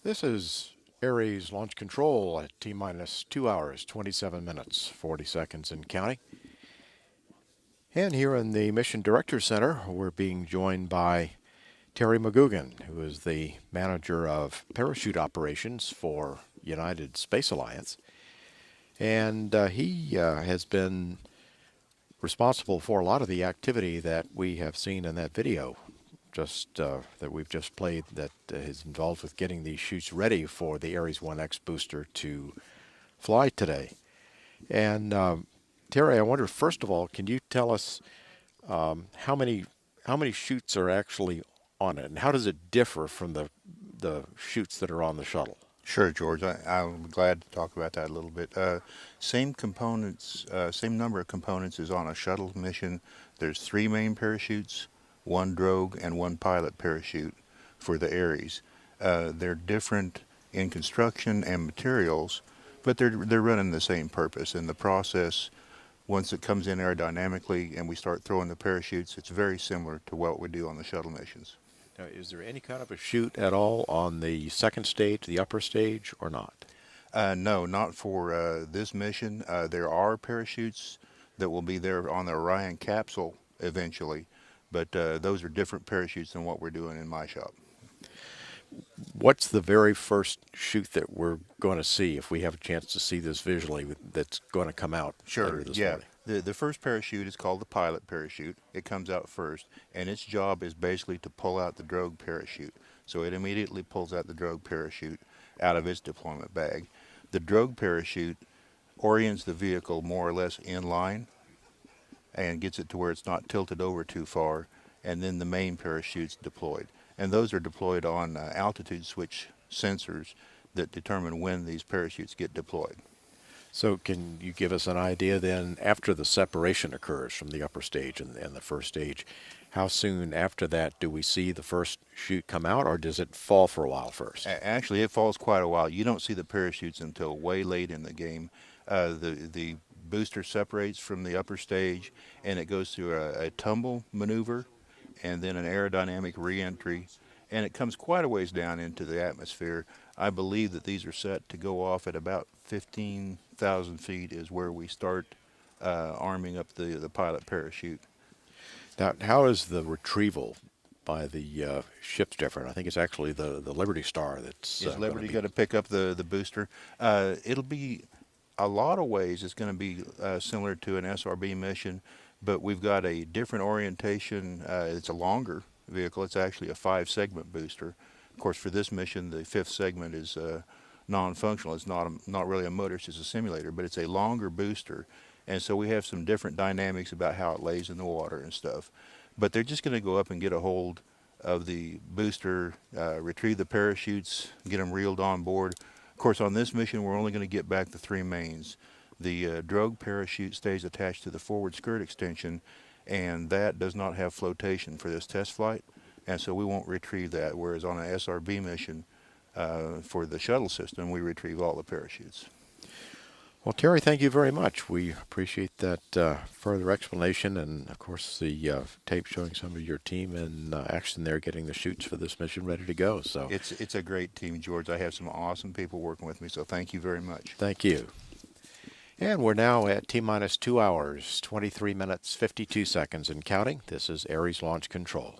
This is ARES launch control at T-minus 2 hours, 27 minutes, 40 seconds and counting. And here in the Mission Director Center, we're being joined by Terry McGugin, who is the manager of parachute operations for United Space Alliance. And he has been responsible for a lot of the activity that we have seen in that video that we've just played that is involved with getting these chutes ready for the Ares 1X booster to fly today. And Terry, I wonder, first of all, can you tell us how many chutes are actually on it, and how does it differ from the chutes that are on the shuttle? Sure, George. I'm glad to talk about that a little bit. Same components, same number of components as on a shuttle mission. There's 3 main parachutes, 1 drogue, and 1 pilot parachute for the Ares. They're different in construction and materials, but they're running the same purpose. In the process, once it comes in aerodynamically and we start throwing the parachutes, it's very similar to what we do on the shuttle missions. Now, is there any kind of a chute at all on the second stage, the upper stage, or not? No, not for this mission. There are parachutes that will be there on the Orion capsule eventually, but those are different parachutes than what we're doing in my shop. What's the very first chute that we're going to see, if we have a chance to see this visually, that's going to come out later this morning? The first parachute is called the pilot parachute. It comes out first, and its job is basically to pull out the drogue parachute. So it immediately pulls out the drogue parachute out of its deployment bag. The drogue parachute orients the vehicle more or less in line and gets it to where it's not tilted over too far, and then the main parachute's deployed. And those are deployed on altitude switch sensors that determine when these parachutes get deployed. So can you give us an idea then, after the separation occurs from the upper stage and the first stage, how soon after that do we see the first chute come out, or does it fall for a while first? Actually, it falls quite a while. You don't see the parachutes until way late in the game. The booster separates from the upper stage, and it goes through a tumble maneuver and then an aerodynamic re-entry, and it comes quite a ways down into the atmosphere. I believe that these are set to go off at about 15,000 feet is where we start arming up the pilot parachute. Now, how is the retrieval by the ships different? I think it's actually the Liberty Star that's Is Liberty going to pick up the booster? It'll be, a lot of ways, it's going to be similar to an SRB mission, but we've got a different orientation. It's a longer vehicle. It's actually a 5-segment booster. Of course, for this mission, the 5th segment is non-functional. It's not really a motor, it's just a simulator, but it's a longer booster. And so we have some different dynamics about how it lays in the water and stuff. But they're just going to go up and get a hold of the booster, retrieve the parachutes, get them reeled on board. Of course, on this mission, we're only going to get back the 3 mains. The drogue parachute stays attached to the forward skirt extension, and that does not have flotation for this test flight, and so we won't retrieve that, whereas on an SRB mission for the shuttle system, we retrieve all the parachutes. Well, Terry, thank you very much. We appreciate that further explanation, and of course the tape showing some of your team in action there, getting the chutes for this mission ready to go. So it's a great team, George. I have some awesome people working with me, so thank you very much. Thank you. And we're now at T-minus 2 hours, 23 minutes, 52 seconds and counting. This is ARES Launch Control.